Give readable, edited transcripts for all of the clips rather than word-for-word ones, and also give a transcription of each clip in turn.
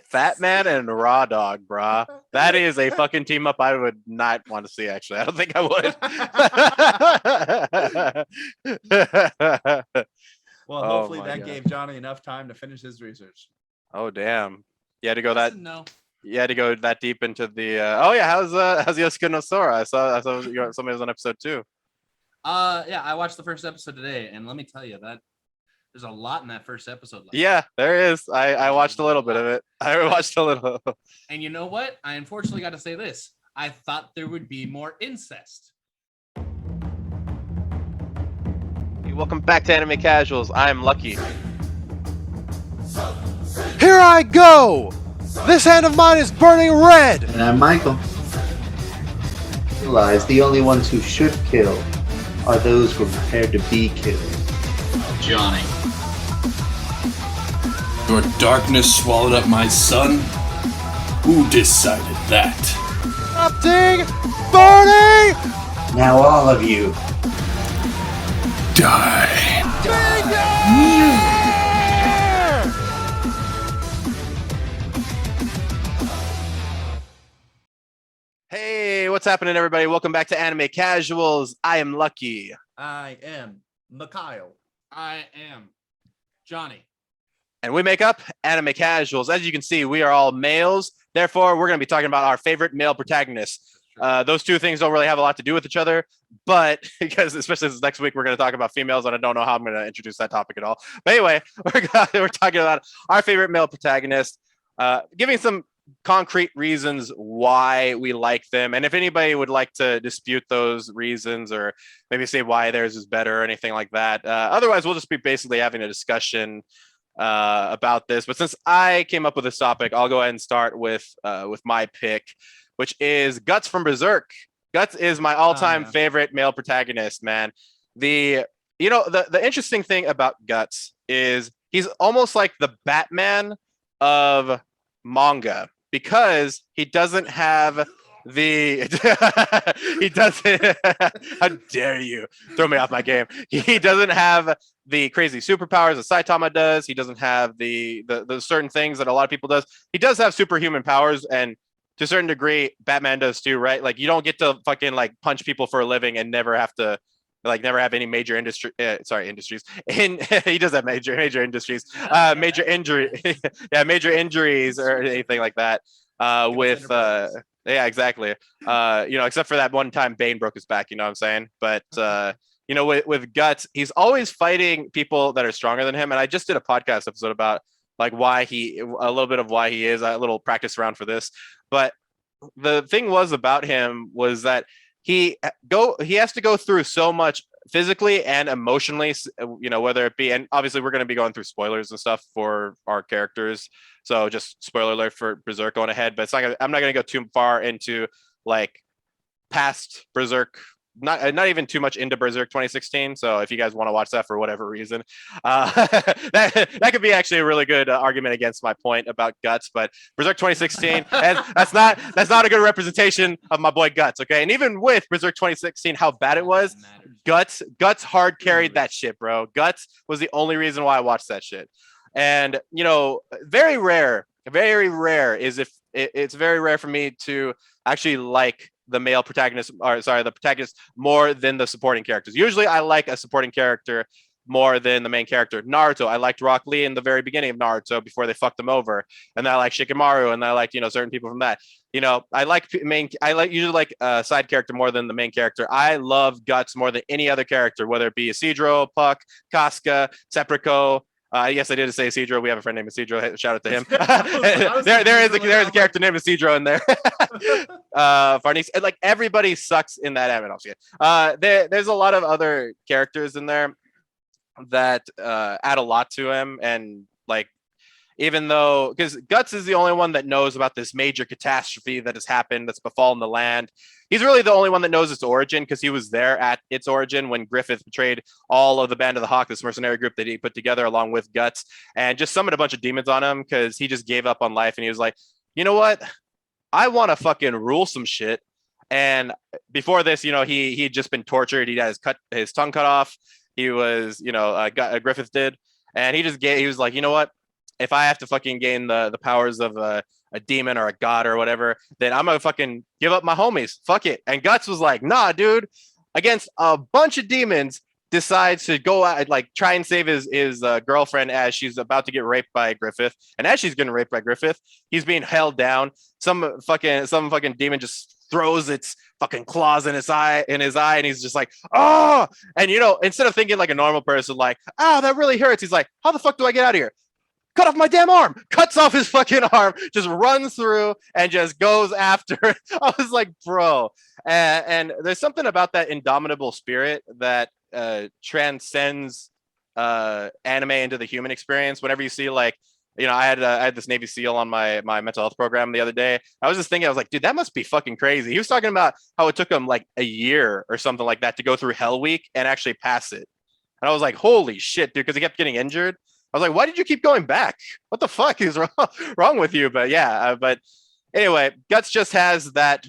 Fat Man and Raw Dog, brah. That is a fucking team up I would not want to see, actually. I don't think I would. Well, Oh hopefully my that God. gave Johnny enough time to finish his research. Oh damn. You had to go Yes that and no. you had to go that deep into the oh yeah, how's Yosuke no Sora? I saw somebody was on episode 2. Yeah, I watched the first episode today, and let me tell you that there's a lot in that first episode. Yeah, there is. I watched a little bit of it. I watched a little. And you know what? I unfortunately got to say this. I thought there would be more incest. Hey, welcome back to Anime Casuals. I'm Lucky. Here I go! This hand of mine is burning red! And I'm Michael. Realize the only ones who should kill are those who are prepared to be killed. Johnny. Your darkness swallowed up my son? Who decided that? Erupting! Burning! Now all of you. Die. Hey, what's happening, everybody? Welcome back to Anime Casuals. I am Lucky. I am Mikhail. I am Johnny. And we make up Anime Casuals. As you can see, we are all males. Therefore, we're going to be talking about our favorite male protagonists. Those two things don't really have a lot to do with each other, but because especially this next week, we're going to talk about females, and I don't know how I'm going to introduce that topic at all. But anyway, we're talking about our favorite male protagonist, giving some concrete reasons why we like them. And if anybody would like to dispute those reasons or maybe say why theirs is better or anything like that, otherwise, we'll just be basically having a discussion about this. But since I came up with this topic, I'll go ahead and start with my pick, which is Guts from Berserk. Guts is my all-time favorite male protagonist, man. The interesting thing about Guts is he's almost like the Batman of manga because he doesn't have the he doesn't how dare you throw me off my game. He doesn't have the crazy superpowers that Saitama does. He doesn't have the certain things that a lot of people does. He does have superhuman powers, and to a certain degree Batman does too, right? Like you don't get to fucking like punch people for a living and never have any major industries. And he does have major industries, major injuries or anything like that. Yeah, exactly. Except for that one time Bane broke his back, you know what I'm saying? But with Guts, he's always fighting people that are stronger than him. And I just did a podcast episode about like a little bit of why he is, a little practice round for this. But the thing about him was that he has to go through so much physically and emotionally, whether it be, and obviously we're going to be going through spoilers and stuff for our characters. So just spoiler alert for Berserk going ahead, but I'm not going to go too far into like past Berserk, not even too much into Berserk 2016. So if you guys want to watch that for whatever reason, that could be actually a really good argument against my point about Guts. But Berserk 2016, and that's not a good representation of my boy Guts. Okay, and even with Berserk 2016, how bad it was, Guts hard carried that shit, bro. Guts was the only reason why I watched that shit. And very rare is if it's very rare for me to actually like the male protagonist, the protagonist more than the supporting characters. Usually I like a supporting character more than the main character. Naruto, I liked Rock Lee in the very beginning of Naruto before they fucked him over. And I like Shikamaru, and I like, certain people from that. I usually like a side character more than the main character. I love Guts more than any other character, whether it be Isidro, Puck, Casca, Seppuku. Yes, I did say Isidro. We have a friend named Isidro. Shout out to him. there is a character named Isidro in there. Farnese, and like everybody sucks in that anime. There's a lot of other characters in there that add a lot to him, and like even though because Guts is the only one that knows about this major catastrophe that has happened, that's befallen the land. He's really the only one that knows its origin because he was there at its origin when Griffith betrayed all of the Band of the Hawk, this mercenary group that he put together along with Guts, and just summoned a bunch of demons on him because he just gave up on life, and he was like, you know what? I want to fucking rule some shit. And before this, he'd just been tortured. He had his tongue cut off. He was, Griffith did. And he was like, you know what? if I have to fucking gain the powers of a demon or a god or whatever, then I'm gonna fucking give up my homies. Fuck it. And Guts was like, nah, dude, against a bunch of demons, decides to go out, like try and save his girlfriend as she's about to get raped by Griffith. And as she's getting raped by Griffith, he's being held down. Some fucking demon just throws its fucking claws in his eye, and he's just like, oh. And instead of thinking like a normal person, like, oh, that really hurts, he's like, how the fuck do I get out of here? Cut off my damn arm, cuts off his fucking arm, just runs through and just goes after it. I was like, bro. And there's something about that indomitable spirit that transcends anime into the human experience. Whenever you see, like, I had this Navy SEAL on my mental health program the other day. I was just thinking, I was like, dude, that must be fucking crazy. He was talking about how it took him like a year or something like that to go through Hell Week and actually pass it. And I was like, holy shit, dude, because he kept getting injured. I was like, why did you keep going back? What the fuck is wrong with you? But yeah, but anyway, Guts just has that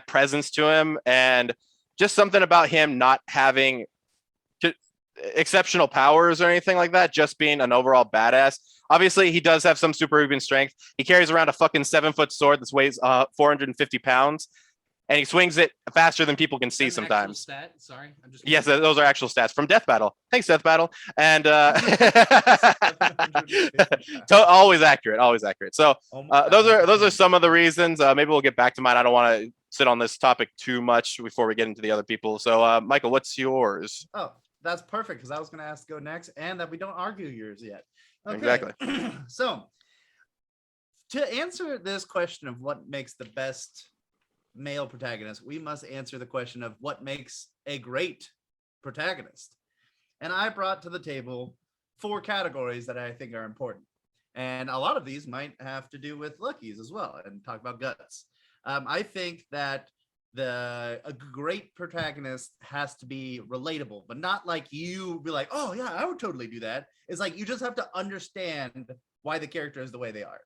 presence to him, and just something about him not having exceptional powers or anything like that, just being an overall badass. Obviously, he does have some superhuman strength. He carries around a fucking 7-foot sword that weighs 450 pounds. And he swings it faster than people can see sometimes. Stat? Sorry, I'm just yes, those are actual stats from Death Battle. Thanks, Death Battle. And always accurate, always accurate. So those are some of the reasons. Maybe we'll get back to mine. I don't want to sit on this topic too much before we get into the other people. So Michael, what's yours? Oh, that's perfect, because I was going to ask to go next, and that we don't argue yours yet. Okay. Exactly. So to answer this question of what makes the best male protagonist, we must answer the question of what makes a great protagonist. And I brought to the table 4 categories that I think are important. And a lot of these might have to do with Lucky's as well, and talk about Guts. I think that a great protagonist has to be relatable, but not like you be like, oh yeah, I would totally do that. It's like you just have to understand why the character is the way they are.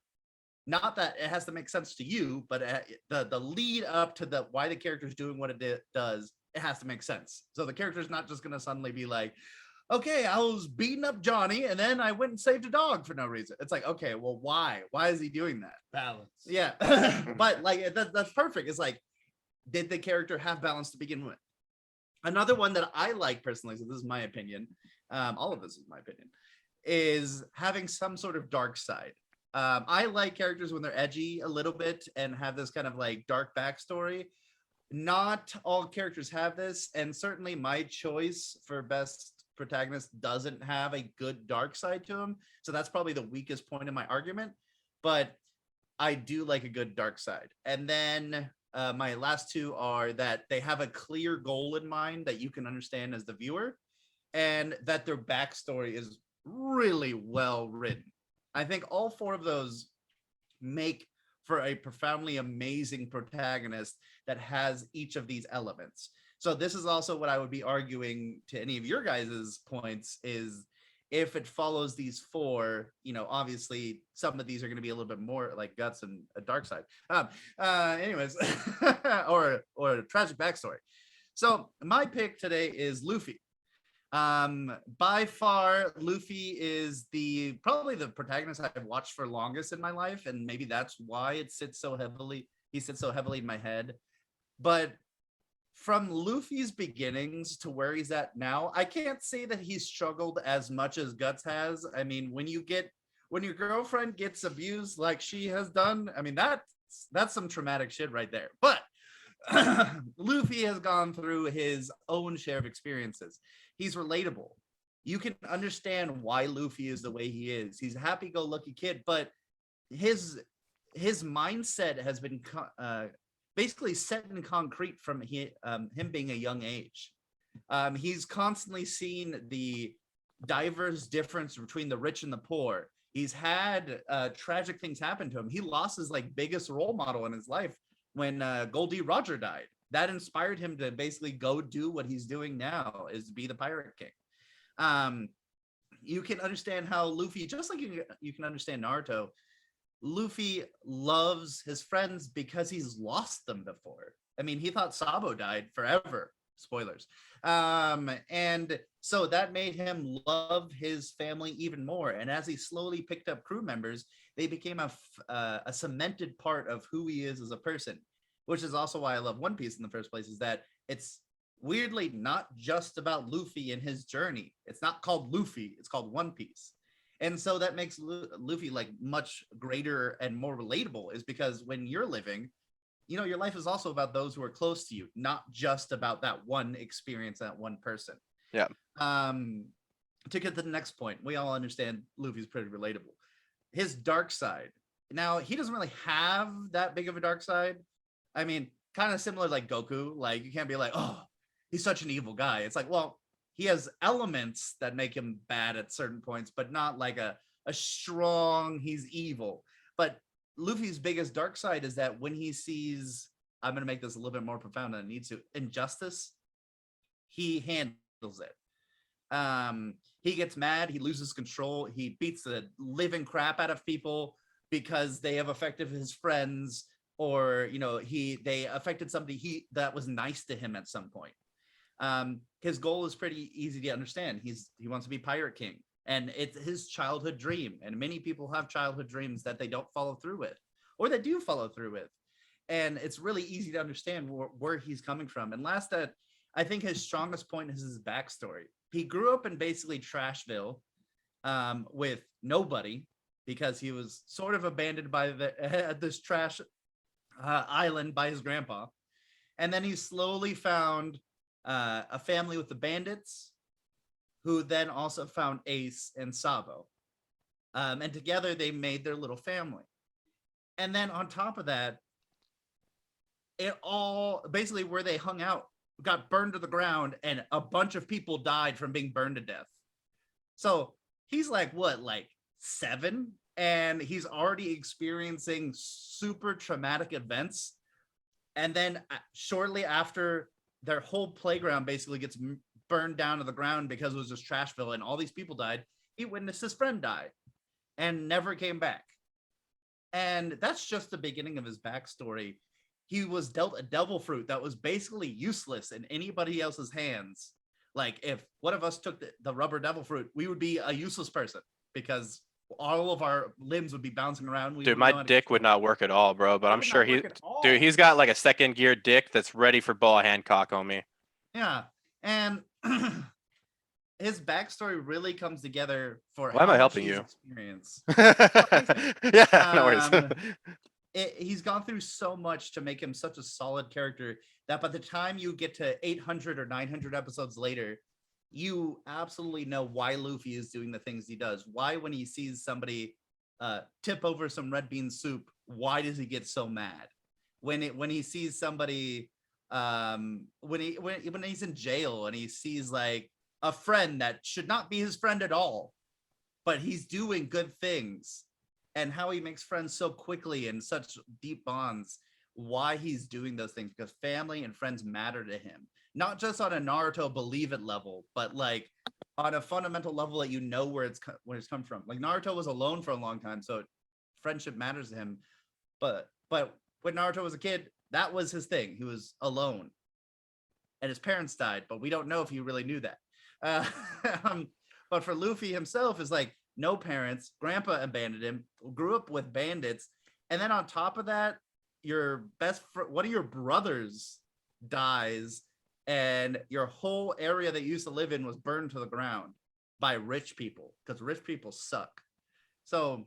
Not that it has to make sense to you, but the lead up to why the character is doing what it does, it has to make sense. So the character is not just going to suddenly be like, okay, I was beating up Johnny and then I went and saved a dog for no reason. It's like, okay, well, why? Why is he doing that? Balance. Yeah. But like, that's perfect. It's like, did the character have balance to begin with? Another one that I like personally, so this is my opinion, all of this is my opinion, is having some sort of dark side. I like characters when they're edgy a little bit and have this kind of like dark backstory. Not all characters have this, and certainly my choice for best protagonist doesn't have a good dark side to him. So that's probably the weakest point in my argument, but I do like a good dark side. And then my last 2 are that they have a clear goal in mind that you can understand as the viewer, and that their backstory is really well written. I think all 4 of those make for a profoundly amazing protagonist that has each of these elements. So this is also what I would be arguing to any of your guys' points, is if it follows these 4, obviously some of these are going to be a little bit more like Guts and a dark side. Anyways, or a tragic backstory. So my pick today is Luffy. By far, Luffy is probably the protagonist I've watched for longest in my life, and maybe that's why he sits so heavily in my head. But from Luffy's beginnings to where he's at now, I can't say that he's struggled as much as Guts has. I mean, when your girlfriend gets abused like she has done, I mean, that's some traumatic shit right there. But Luffy has gone through his own share of experiences. He's relatable. You can understand why Luffy is the way he is. He's a happy-go-lucky kid, but his mindset has been basically set in concrete from him being a young age. He's constantly seen the diverse difference between the rich and the poor. He's had tragic things happen to him. He lost his biggest role model in his life when Goldie Roger died. That inspired him to basically go do what he's doing now, is be the Pirate King. You can understand how Luffy, just like you can understand Naruto, Luffy loves his friends because he's lost them before. I mean, he thought Sabo died forever. Spoilers. And so that made him love his family even more. And as he slowly picked up crew members, they became a cemented part of who he is as a person, which is also why I love One Piece in the first place, is that it's weirdly not just about Luffy and his journey. It's not called Luffy, it's called One Piece. And so that makes Luffy like much greater and more relatable, is because when you're living, you know, your life is also about those who are close to you, not just about that one experience, that one person. Yeah. To get to the next point, we all understand Luffy's pretty relatable. His dark side. Now, he doesn't really have that big of a dark side. I mean, kind of similar like Goku. Like, you can't be like, oh, he's such an evil guy. It's like, well, he has elements that make him bad at certain points, but not like a strong, he's evil. But Luffy's biggest dark side is that when he sees, I'm going to make this a little bit more profound than I need to, injustice, he handles it. He gets mad, he loses control, he beats the living crap out of people because they have affected his friends, or, you know, they affected somebody that was nice to him at some point. His goal is pretty easy to understand. He wants to be Pirate King. And it's his childhood dream. And many people have childhood dreams that they don't follow through with, or they do follow through with. And it's really easy to understand where he's coming from. And last, that I think his strongest point is his backstory. He grew up in basically Trashville, with nobody, because he was sort of abandoned by this trash island by his grandpa. And then he slowly found a family with the bandits, who then also found Ace and Sabo. And together they made their little family. And then on top of that, it all basically where they hung out got burned to the ground, and a bunch of people died from being burned to death. So he's like, what, like 7? And he's already experiencing super traumatic events. And then shortly after, their whole playground basically gets burned down to the ground because it was just Trashville and all these people died. He witnessed his friend die and never came back. And that's just the beginning of his backstory. He was dealt a devil fruit that was basically useless in anybody else's hands. Like, if one of us took the rubber devil fruit, we would be a useless person because all of our limbs would be bouncing around. Dude, my dick would not work at all, bro. But I'm sure he's got like a second gear dick that's ready for ball Hancock on me. Yeah. And his backstory really comes together for why am I helping you? Experience. Yeah, no worries. He's gone through so much to make him such a solid character that by the time you get to 800 or 900 episodes later, you absolutely know why Luffy is doing the things he does. Why, when he sees somebody tip over some red bean soup, why does he get so mad? When he sees somebody, when he's in jail and he sees like a friend that should not be his friend at all, but he's doing good things, and how he makes friends so quickly and such deep bonds, why he's doing those things, because family and friends matter to him. Not just on a Naruto believe it level, but like on a fundamental level that you know where it's come from. Like, Naruto was alone for a long time, so friendship matters to him. But when Naruto was a kid, that was his thing. He was alone, and his parents died, but we don't know if he really knew that. But for Luffy himself, is like, no parents, grandpa abandoned him, grew up with bandits, and then on top of that, your one of your brothers dies, and your whole area that you used to live in was burned to the ground by rich people, because rich people suck. So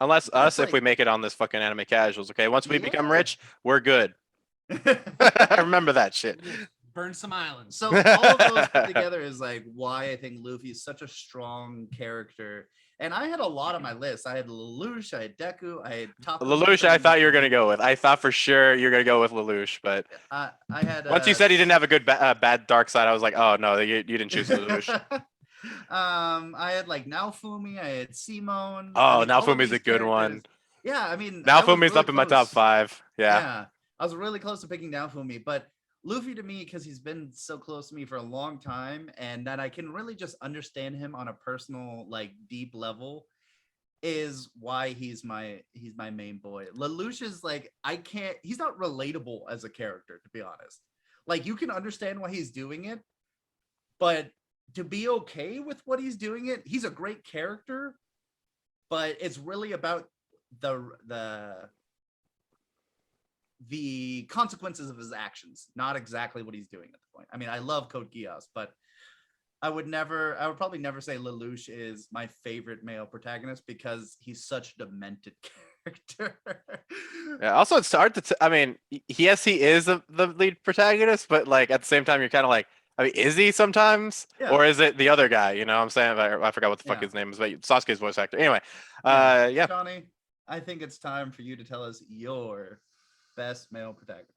unless us, if we make it on this fucking anime casuals, okay? Once we become rich, we're good. Remember that shit. Burn some islands. So all of those put together is like why I think Luffy is such a strong character. And I had a lot on my list. I had Lelouch, I had Deku, I had Top. Lelouch, I thought you were gonna go with. I thought for sure you're gonna go with Lelouch, but I had once you said he didn't have a good bad dark side, I was like, oh no, you didn't choose Lelouch. I had like Naofumi, I had Simone. Oh, I mean, Naofumi's a good one. Yeah, I mean, Naofumi's really up in my top 5. Yeah. I was really close to picking Naofumi, but Luffy, to me, because he's been so close to me for a long time, and that I can really just understand him on a personal, like, deep level, is why he's my main boy. Lelouch is like, he's not relatable as a character, to be honest. Like, you can understand why he's doing it, but to be okay with what he's doing it, he's a great character, but it's really about the consequences of his actions, not exactly what he's doing at the point. I mean, I love Code Geass, but I would probably never say Lelouch is my favorite male protagonist because he's such a demented character. Yeah. Also, it's hard to. I mean, yes, he is the lead protagonist, but like at the same time, you're kind of like, I mean, is he sometimes, Yeah. or is it the other guy? You know what I'm saying? I forgot what the fuck Yeah. his name is, but Sasuke's voice actor. Anyway, yeah. Johnny, I think it's time for you to tell us your best male protagonist.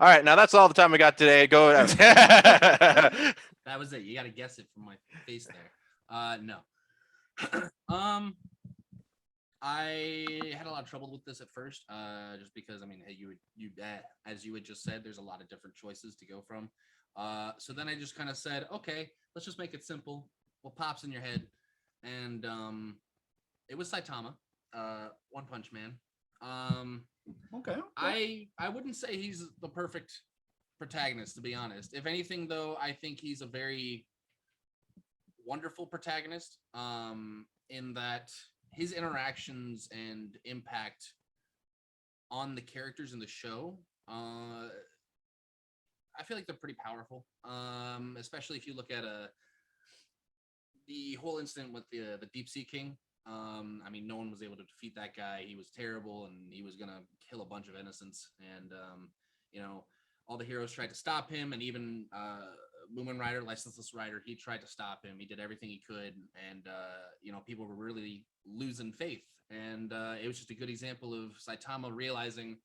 All right, now that's all the time we got today. Go. That was it. You got to guess it from my face there. No. I had a lot of trouble with this at first, just because, I mean, hey, as you had just said, there's a lot of different choices to go from. So then I just kind of said, okay, let's just make it simple. What pops in your head? And it was Saitama, One Punch Man. Okay. I wouldn't say he's the perfect protagonist, to be honest. If anything, though, I think he's a very wonderful protagonist, in that his interactions and impact on the characters in the show, I feel like they're pretty powerful, especially if you look at the whole incident with the Deep Sea King. I mean, no one was able to defeat that guy. He was terrible, and he was gonna kill a bunch of innocents. And you know, all the heroes tried to stop him, and even Moomin Rider, Licenseless Rider, he tried to stop him. He did everything he could, and you know, people were really losing faith. And it was just a good example of Saitama realizing,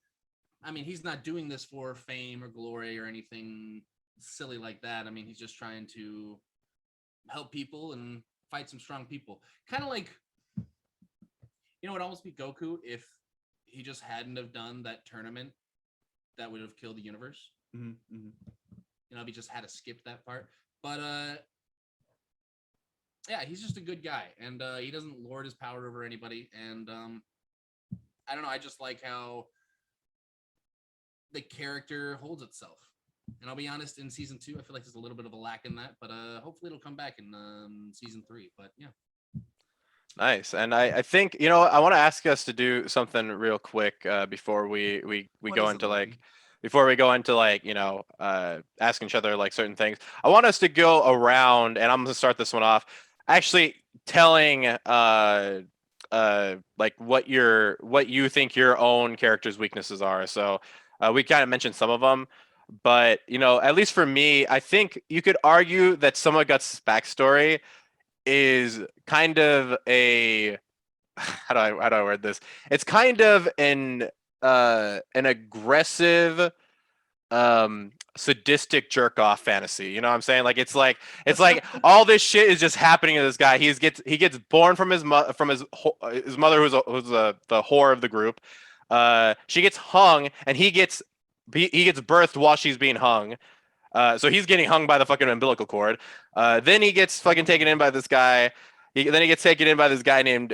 I mean, he's not doing this for fame or glory or anything silly like that. I mean, he's just trying to help people and fight some strong people. Kind of like, you know, it'd almost be Goku if he just hadn't have done that tournament that would have killed the universe. Mm-hmm, mm-hmm. You know, if he just had to skip that part. But yeah, he's just a good guy, and he doesn't lord his power over anybody. And I don't know, I just like how the character holds itself. And I'll be honest, in season 2, I feel like there's a little bit of a lack in that, but hopefully it'll come back in season 3. But yeah. Nice. And I think, you know, I want to ask us to do something real quick before we go into like, before we go into like, you know, asking each other like certain things. I want us to go around, and I'm going to start this one off, actually telling like what you think your own character's weaknesses are. So we kind of mentioned some of them, but you know, at least for me, I think you could argue that some of Guts' backstory is kind of a how do I word this? It's kind of an aggressive sadistic jerk off fantasy. You know what I'm saying? Like it's like all this shit is just happening to this guy. He gets born from his mother who's the whore of the group. She gets hung, and he gets birthed while she's being hung. So he's getting hung by the fucking umbilical cord. Then he gets fucking taken in by this guy. Then he gets taken in by this guy named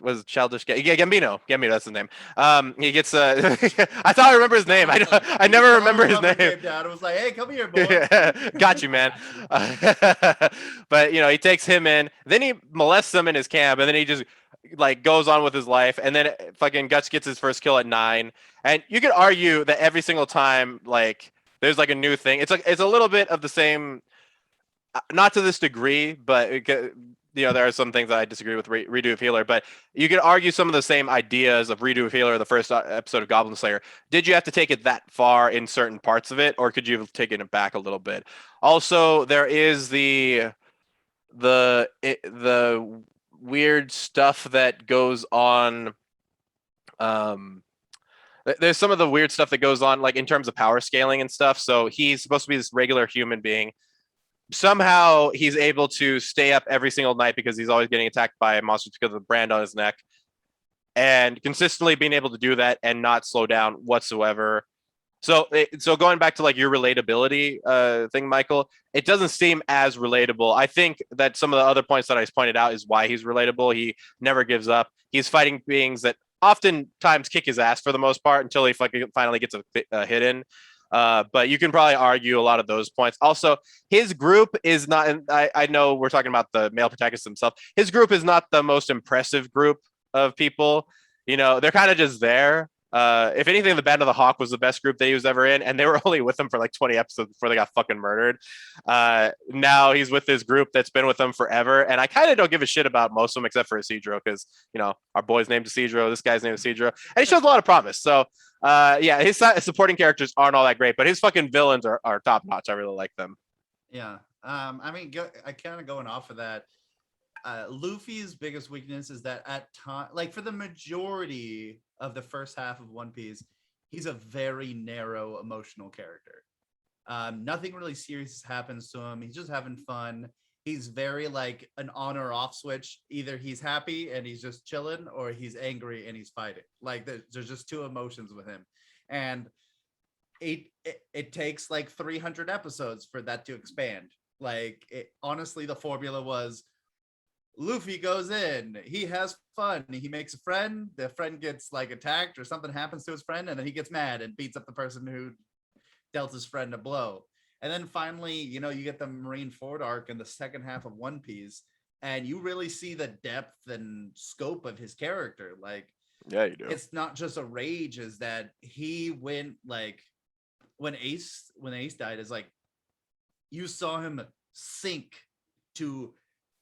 was Childish Gambino. Gambino, that's his name. He gets I thought I remember his name. I never remember his name. Came down. It was like, hey, come here, boy. Got you, man. But you know, he takes him in. Then he molests him in his camp, and then he just like goes on with his life. And then fucking Guts gets his first kill at 9. And you could argue that every single time, like, there's like a new thing. It's a little bit of the same, not to this degree, but you know, there are some things that I disagree with Redo of Healer, but you could argue some of the same ideas of Redo of Healer, the first episode of Goblin Slayer. Did you have to take it that far in certain parts of it, or could you have taken it back a little bit? Also, there is the weird stuff that goes on. There's some of the weird stuff that goes on, like in terms of power scaling and stuff. So he's supposed to be this regular human being. Somehow he's able to stay up every single night because he's always getting attacked by monsters because of the brand on his neck, and consistently being able to do that and not slow down whatsoever. So going back to like your relatability thing, Michael, it doesn't seem as relatable. I think that some of the other points that I pointed out is why he's relatable. He never gives up. He's fighting beings that oftentimes kick his ass for the most part until he fucking finally gets a hit in. But you can probably argue a lot of those points. Also, his group is not, and I know we're talking about the male protagonist himself. His group is not the most impressive group of people. You know, they're kind of just there. If anything, the Band of the Hawk was the best group that he was ever in, and they were only with him for like 20 episodes before they got fucking murdered. Now he's with this group that's been with them forever, and I kind of don't give a shit about most of them except for Isidro, because you know our boy's named Isidro, this guy's named Isidro, and he shows a lot of promise. So yeah, his supporting characters aren't all that great, but his fucking villains are top notch. I really like them. Yeah. I mean, I kind of going off of that. Luffy's biggest weakness is that at time, like for the majority of the first half of One Piece, he's a very narrow emotional character. Nothing really serious happens to him. He's just having fun. He's very like an on or off switch. Either he's happy and he's just chilling, or he's angry and he's fighting. Like there's just two emotions with him, and it takes like 300 episodes for that to expand. Like honestly, the formula was Luffy goes in, he has fun, he makes a friend, the friend gets like attacked or something happens to his friend, and then he gets mad and beats up the person who dealt his friend a blow. And then finally, you know, you get the Marineford arc in the second half of One Piece, and you really see the depth and scope of his character. Like, yeah, you do. It's not just a rage, is that he went like when Ace died, is like you saw him sink to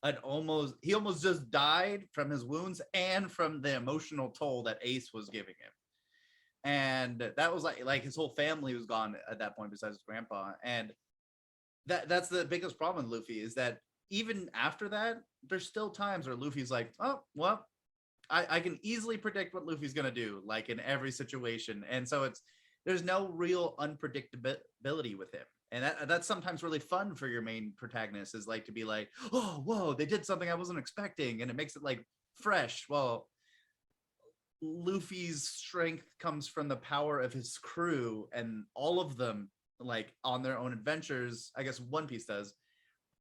he almost just died from his wounds and from the emotional toll that Ace was giving him. And that was like his whole family was gone at that point besides his grandpa. And that's the biggest problem with Luffy, is that even after that, there's still times where Luffy's like, oh, well, I can easily predict what Luffy's gonna do, like in every situation. And so there's no real unpredictability with him. And that's sometimes really fun for your main protagonist, is like to be like, oh, whoa, they did something I wasn't expecting. And it makes it like fresh. Well, Luffy's strength comes from the power of his crew, and all of them like on their own adventures. I guess One Piece does,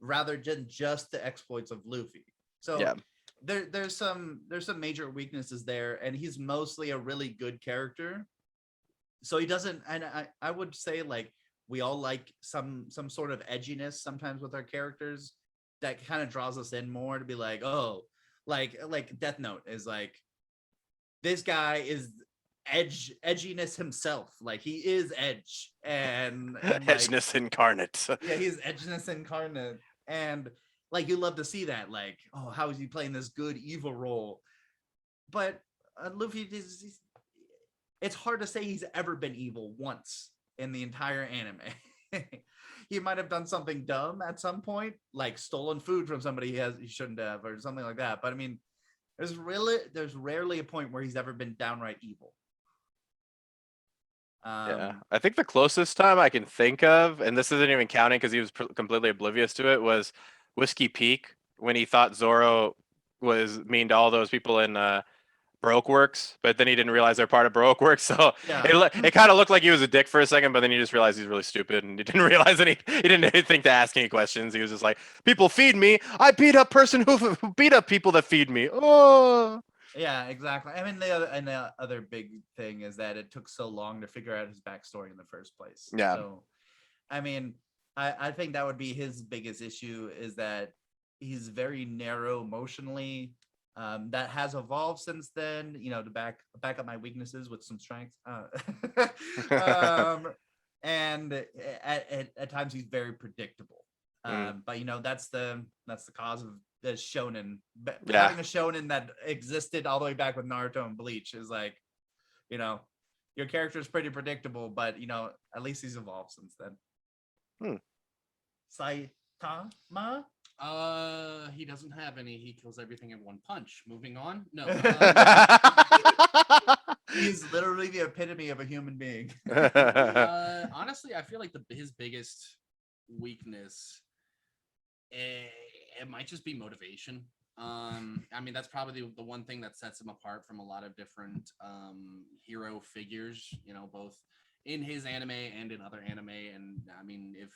rather than just the exploits of Luffy. So yeah. There's some major weaknesses there, and he's mostly a really good character. So he doesn't, and I would say like we all like some sort of edginess sometimes with our characters that kind of draws us in more to be like, oh, like Death Note is like, this guy is edginess himself. Like he is edge and edginess incarnate. Yeah, he's edginess incarnate. And like you love to see that, like, oh, how is he playing this good evil role? But Luffy it's hard to say he's ever been evil once in the entire anime. He might have done something dumb at some point, like stolen food from somebody he shouldn't have, or something like that. But I mean, there's rarely a point where he's ever been downright evil. Yeah, I think the closest time I can think of, and this isn't even counting because he was completely oblivious to it, was Whiskey Peak, when he thought Zoro was mean to all those people in Baroque Works, but then he didn't realize they're part of Baroque Works. So yeah. It kind of looked like he was a dick for a second, but then you just realized he's really stupid, and he didn't realize he didn't think to ask any questions. He was just like, people feed me. I beat up person who beat up people that feed me. Oh. Yeah, exactly. I mean, the other big thing is that it took so long to figure out his backstory in the first place. Yeah. So, I mean, I think that would be his biggest issue, is that he's very narrow emotionally. That has evolved since then, you know, to back up my weaknesses with some strengths. And at times he's very predictable. But you know, that's the cause of the shonen. Having a shonen that existed all the way back with Naruto and Bleach is like, you know, your character is pretty predictable, but you know, at least he's evolved since then. Saitama? He doesn't have any. He kills everything in one punch. Moving on. No. He's literally the epitome of a human being. Honestly, I feel like his biggest weakness, it might just be motivation. I mean, that's probably the one thing that sets him apart from a lot of different hero figures, you know, both in his anime and in other anime. And I mean, if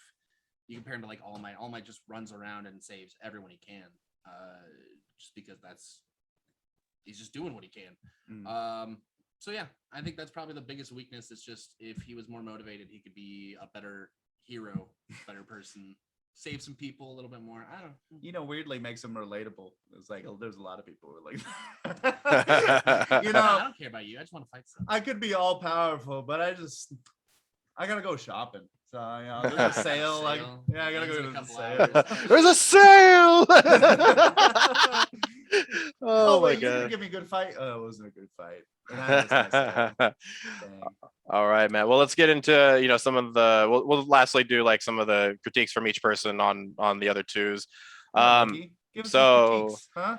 you compare him to like All Might just runs around and saves everyone he can, just because he's just doing what he can. So yeah, I think that's probably the biggest weakness. It's just if he was more motivated, he could be a better hero, better person, save some people a little bit more. I don't know. You know, weirdly makes him relatable. It's like there's a lot of people who are like that. You know, I don't care about you. I just want to fight stuff. I could be all powerful, but I gotta go shopping. So you know, there's a sale. Like, yeah, I gotta go to the sale. There's a sale. Oh my wait, you god. didn't give me a good fight. Oh, it wasn't a good fight. And I was gonna say, dang. All right, man. Well, let's get into some of the. We'll lastly do like some of the critiques from each person on the other twos. Give us so- some critiques, huh?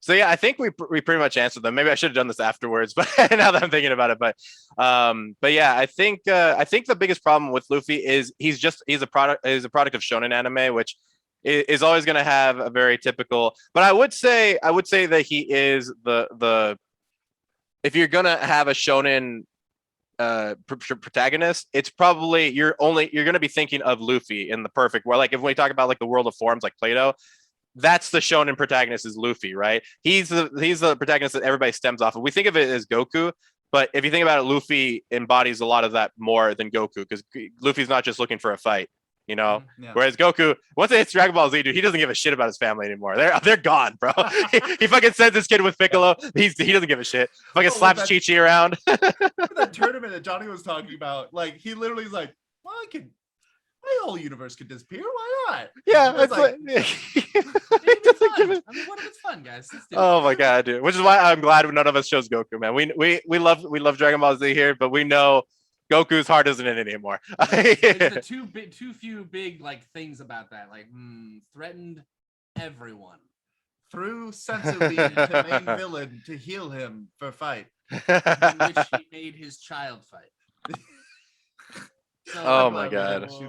So yeah, I think we pretty much answered them. Maybe I should have done this afterwards, but now that I'm thinking about it, but yeah, I think the biggest problem with Luffy is he's a product of shonen anime, which is always going to have a very typical. But I would say that he is the if you're gonna have a shonen protagonist, it's probably you're gonna be thinking of Luffy in the perfect where, like if we talk about like the world of forms like Plato, that's the shonen protagonist is Luffy, right? He's the protagonist that everybody stems off of. We think of it as Goku, but if you think about it, Luffy embodies a lot of that more than Goku, because Luffy's not just looking for a fight, Yeah. Whereas Goku, once it hits Dragon Ball Z, dude, he doesn't give a shit about his family anymore. They're gone, bro. he fucking sends his kid with Piccolo. He doesn't give a shit. Fucking slaps Chi-Chi around. That tournament that Johnny was talking about, like he literally is like, well, my whole universe could disappear. Why not? Yeah, it's like I mean, what if it's fun, guys? Let's do it. oh my god, dude! Which is why I'm glad none of us chose Goku, man. We love Dragon Ball Z here, but we know Goku's heart isn't in it anymore. It's the too few big like things about that, like threatened everyone. threw Sensui to main villain to heal him for fight. In which he made his child fight. So, Oh my god. Yeah.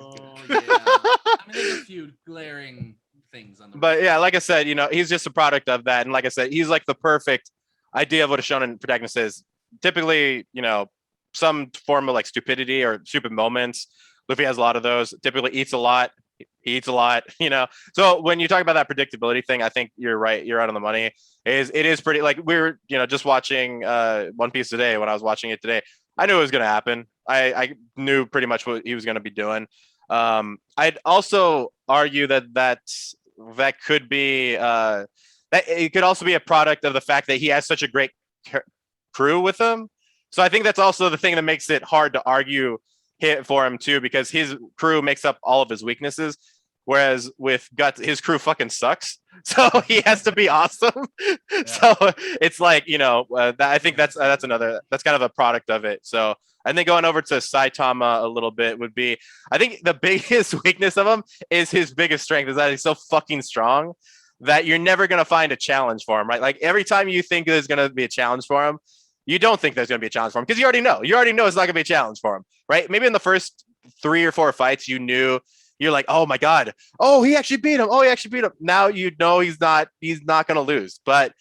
I mean, there's a few glaring things on the. But yeah, like I said, he's just a product of that, and like I said, he's like the perfect idea of what a shonen protagonist is. Typically, some form of like stupidity or stupid moments. Luffy has a lot of those. Typically eats a lot. He eats a lot, So when you talk about that predictability thing, I think you're right. You're right on the money. It is pretty like we were, just watching One Piece today. When I was watching it today, I knew it was going to happen. I knew pretty much what he was going to be doing. I'd also argue that could be that it could also be a product of the fact that he has such a great crew with him. So I think that's also the thing that makes it hard to argue for him too, because his crew makes up all of his weaknesses. Whereas with Guts, his crew fucking sucks, so he has to be awesome. Yeah. So it's like I think that's kind of a product of it. So I think going over to Saitama a little bit would be, I think the biggest weakness of him is his biggest strength is that he's so fucking strong that you're never gonna find a challenge for him, right? Like every time you think there's gonna be a challenge for him, you don't think there's gonna be a challenge for him because you already know it's not gonna be a challenge for him, right? Maybe in the first 3 or 4 fights you're like, oh my god, he actually beat him. Now he's not gonna lose. But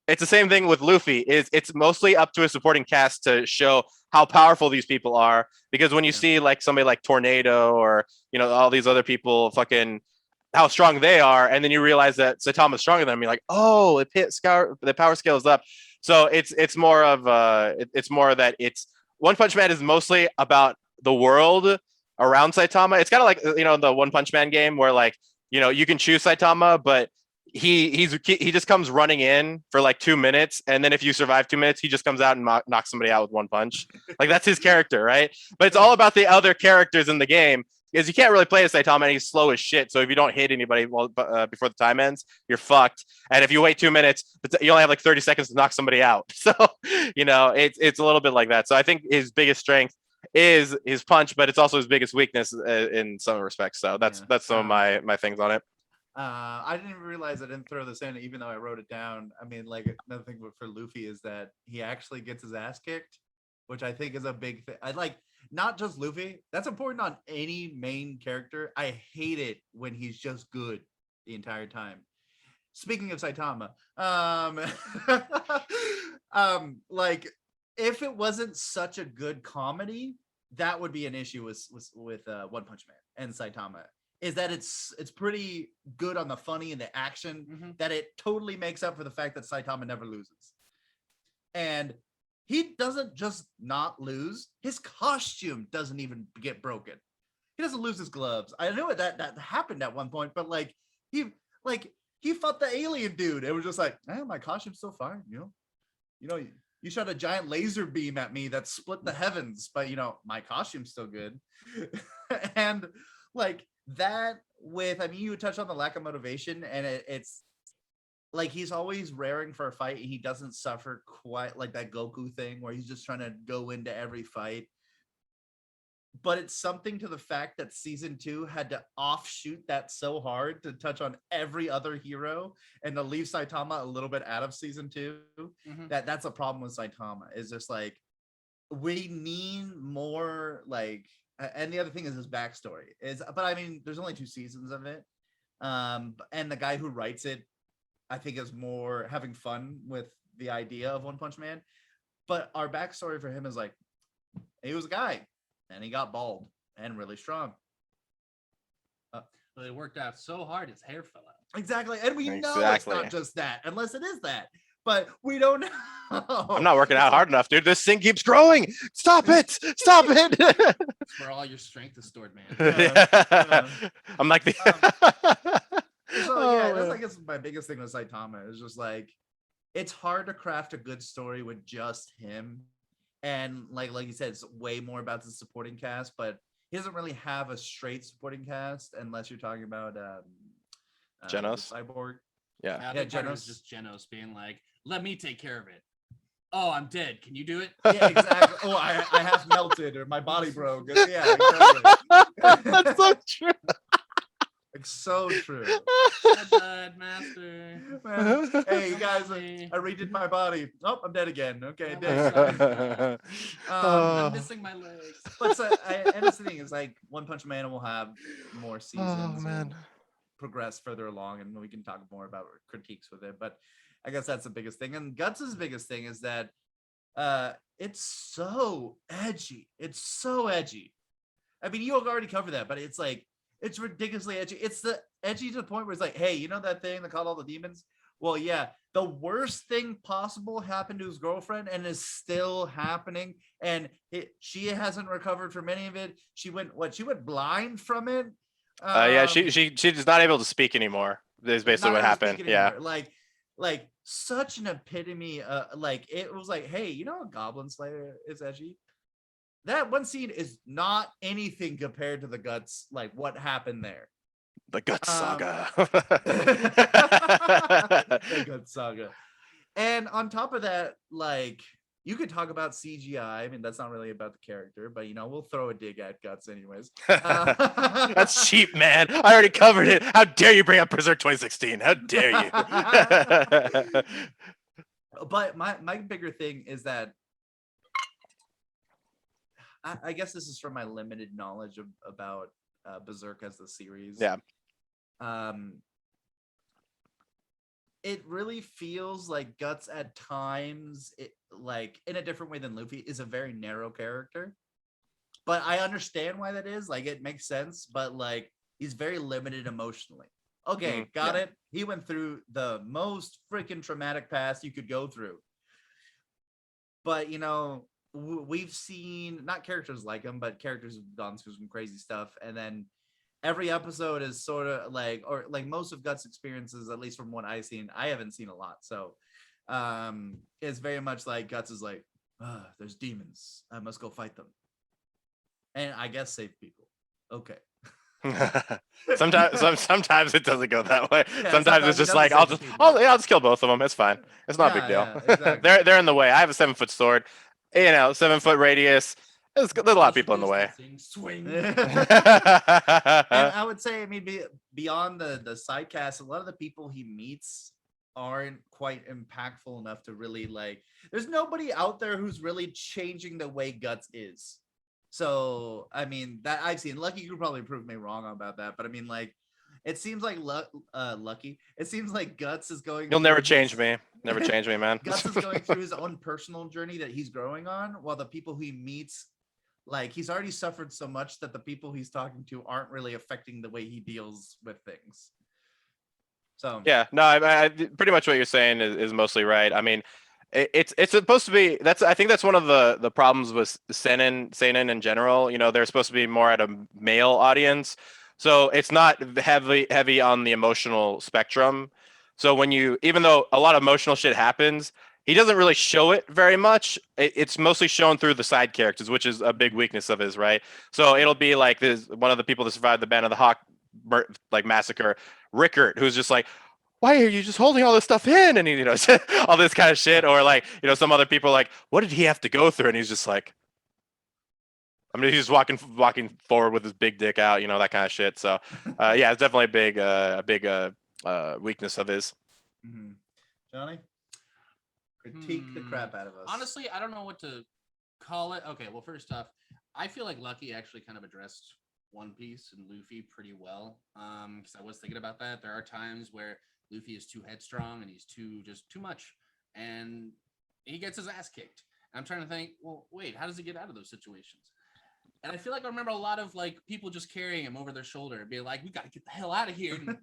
it's the same thing with Luffy. It's mostly up to a supporting cast to show how powerful these people are. Because when you see like somebody like Tornado or all these other people fucking how strong they are, and then you realize that Saitama's stronger than them, you're like, the power scale is up. So it's more of that it's One Punch Man is mostly about the world around Saitama. It's kind of like the One Punch Man game where like you can choose Saitama, but he just comes running in for like 2 minutes, and then if you survive 2 minutes, he just comes out and knocks somebody out with one punch. Like that's his character, right? But it's all about the other characters in the game, because you can't really play as Saitama and he's slow as shit. So if you don't hit anybody before the time ends, you're fucked. And if you wait 2 minutes, you only have like 30 seconds to knock somebody out. So it's a little bit like that. So I think his biggest strength is his punch, but it's also his biggest weakness in some respects. So that's some of my things on it. I didn't realize I didn't throw this in, even though I wrote it down. I mean, like another thing for Luffy is that he actually gets his ass kicked, which I think is a big thing. I like not just Luffy. That's important on any main character. I hate it when he's just good the entire time. Speaking of Saitama, like if it wasn't such a good comedy, that would be an issue with One Punch Man and Saitama. Is that it's pretty good on the funny and the action, that it totally makes up for the fact that Saitama never loses. And he doesn't just not lose. His costume doesn't even get broken. He doesn't lose his gloves. I know that happened at one point, but like he fought the alien dude. It was just like, my costume's still fine. You shot a giant laser beam at me that split the heavens, but my costume's still good. And like that you touched on the lack of motivation, and it's like he's always raring for a fight, and he doesn't suffer quite like that Goku thing where he's just trying to go into every fight. But it's something to the fact that season 2 had to offshoot that so hard to touch on every other hero and to leave Saitama a little bit out of season 2. That's a problem with Saitama. Is just like we need more like, and the other thing is his backstory but I mean, there's only 2 seasons of it. And the guy who writes it, I think, is more having fun with the idea of One Punch Man. But our backstory for him is like, he was a guy. And he got bald and really strong. But it worked out so hard, his hair fell out. Exactly. And we know it's not just that, unless it is that. But we don't know. I'm not working out hard enough, dude. This thing keeps growing. Stop it. Stop it. That's where all your strength is stored, man. Yeah. I'm like the... that's I guess my biggest thing with Saitama is just like, it's hard to craft a good story with just him. And like you said, it's way more about the supporting cast, but he doesn't really have a straight supporting cast unless you're talking about Genos. Cyborg. Yeah, Genos, just Genos being like, let me take care of it. Oh, I'm dead. Can you do it? Yeah, exactly. Oh, I half melted, or my body broke. Yeah, exactly. That's so true. Like, so true. I died, master. Man. Hey, you guys, I redid my body. Oh, I'm dead again. Okay, dead. I'm missing my legs. But and the thing is, like, One Punch Man will have more seasons. Oh, man. Progress further along, and we can talk more about critiques with it. But I guess that's the biggest thing. And Guts' biggest thing is that it's so edgy. It's so edgy. I mean, you already covered that, but it's like, it's ridiculously edgy. It's the edgy to the point where it's like, hey, you know that thing that caught all the demons? Well, yeah, the worst thing possible happened to his girlfriend and is still happening. And she hasn't recovered from any of it. She went blind from it. She's not able to speak anymore. Is basically what happened. Yeah. Like such an epitome. Like it was like, hey, you know, a Goblin Slayer is edgy. That one scene is not anything compared to the Guts, like what happened there. The Guts saga. The Guts saga. And on top of that, like, you could talk about CGI. I mean, that's not really about the character, but we'll throw a dig at Guts anyways. That's cheap, man. I already covered it. How dare you bring up Berserk 2016? How dare you? But my bigger thing is that I guess this is from my limited knowledge about Berserk as the series. Yeah. It really feels like Guts at times, like in a different way than Luffy, is a very narrow character. But I understand why that is. Like, it makes sense, but like he's very limited emotionally. Okay, got it. He went through the most freaking traumatic past you could go through. But we've seen not characters like him, but characters who've gone through some crazy stuff, and then every episode is sort of like, or like most of Guts' experiences, at least from what I've seen, I haven't seen a lot, so it's very much like Guts is like, there's demons, I must go fight them, and I guess save people. Okay. sometimes it doesn't go that way. Yeah, sometimes it's just like I'll just kill both of them. It's fine. It's not a big deal. Yeah, exactly. They're in the way. I have a 7-foot sword. 7-foot radius. There's a lot of people in the way. Swing. And I would say, I mean, beyond the side cast, a lot of the people he meets aren't quite impactful enough to really like. There's nobody out there who's really changing the way Guts is. So I mean, that I've seen. Lucky, you could probably prove me wrong about that, but I mean, like, it seems like Lucky. It seems like Guts is going. You'll never change me. Never change me, man. Guts is going through his own personal journey that he's growing on, while the people he meets, like, he's already suffered so much that the people he's talking to aren't really affecting the way he deals with things. So yeah, no, I pretty much what you're saying is mostly right. I mean, It's supposed to be. I think that's one of the problems with seinen in general. You know, they're supposed to be more at a male audience, so it's not heavy on the emotional spectrum. So when you, even though a lot of emotional shit happens, he doesn't really show it very much. It's mostly shown through the side characters, which is a big weakness of his, right? So it'll be like this one of the people that survived the Band of the Hawk like massacre, Rickert, who's just like, why are you just holding all this stuff in? And he, you know, all this kind of shit. Or like, you know, some other people are like, what did he have to go through? And he's just like, I mean, he's just walking forward with his big dick out, you know, that kind of shit. So, yeah, it's definitely a big weakness of his. Mm-hmm. Johnny, critique the crap out of us. Honestly, I don't know what to call it. Okay, well, first off, I feel like Lucky actually kind of addressed One Piece and Luffy pretty well. Because I was thinking about that. There are times where Luffy is too headstrong and he's too much, and he gets his ass kicked. And I'm trying to think, well, wait, how does he get out of those situations? And I feel like I remember a lot of like people just carrying him over their shoulder and being like, we got to get the hell out of here. And,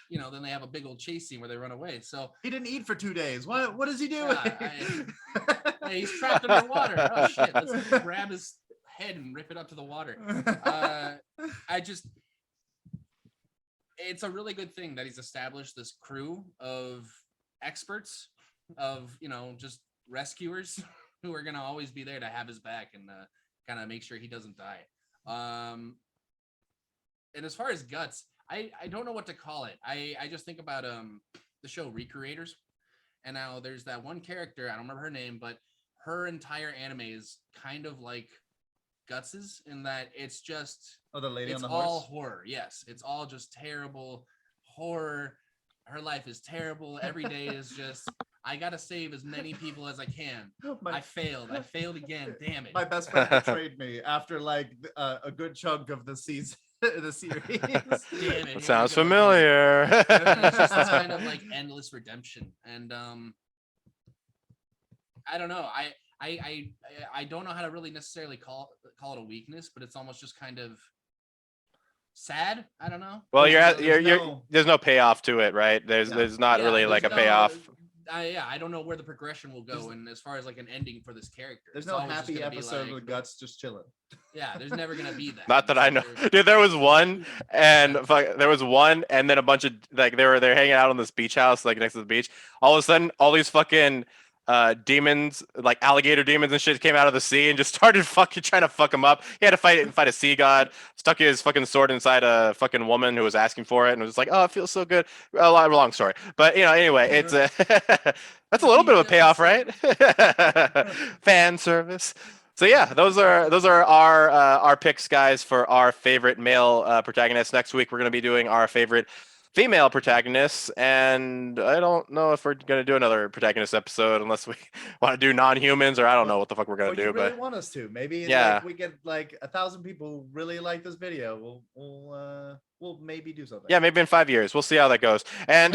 you know, then they have a big old chase scene where they run away. So he didn't eat for 2 days. What is he doing? Hey, he's trapped underwater. Oh shit, let's grab his head and rip it up to the water. It's a really good thing that he's established this crew of experts, of, you know, just rescuers who are going to always be there to have his back and kind of make sure he doesn't die. And as far as Guts, I don't know what to call it. I just think about the show Recreators, and now there's that one character, I don't remember her name, but her entire anime is kind of like Guts's in that it's just the lady it's on the all horse. horror. Yes, it's all just terrible horror. Her life is terrible. Every day is just, I gotta save as many people as I can. I failed again. Damn it. My best friend betrayed me after like a good chunk of the season, the series. Damn it. Sounds familiar. It's just this kind of like endless redemption, and I don't know. I don't know how to really necessarily call it a weakness, but it's almost just kind of sad. I don't know. Well, there's no payoff to it, right? There's not really like a payoff. I don't know where the progression will go, and as far as like an ending for this character, there's no happy episode with Guts just chilling. Yeah, there's never gonna be that. Not that I know, dude. There was one, and then a bunch of like they're hanging out on this beach house, like next to the beach. All of a sudden, all these fucking demons, like alligator demons and shit, came out of the sea and just started fucking trying to fuck him up. He had to fight a sea god, stuck his fucking sword inside a fucking woman who was asking for it, and was like, oh, it feels so good. A long story, but you know, anyway, it's that's a little bit of a payoff, right? Fan service. So yeah, those are our picks, guys, for our favorite male protagonists. Next week we're gonna be doing our favorite female protagonists, and I don't know if we're gonna do another protagonist episode unless we want to do non-humans, or I don't know what the fuck we're gonna do. You really but want us to? Maybe yeah, we get like 1,000 people who really like this video. We'll maybe do something. Yeah, maybe in 5 years. We'll see how that goes. And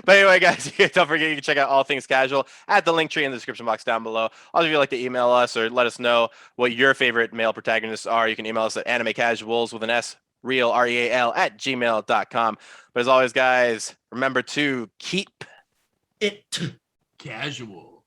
but anyway, guys, don't forget you can check out All Things Casual at the link tree in the description box down below. Also, if you'd like to email us or let us know what your favorite male protagonists are, you can email us at animecasuals with an S, real REAL at gmail.com. But as always, guys, remember to keep it casual.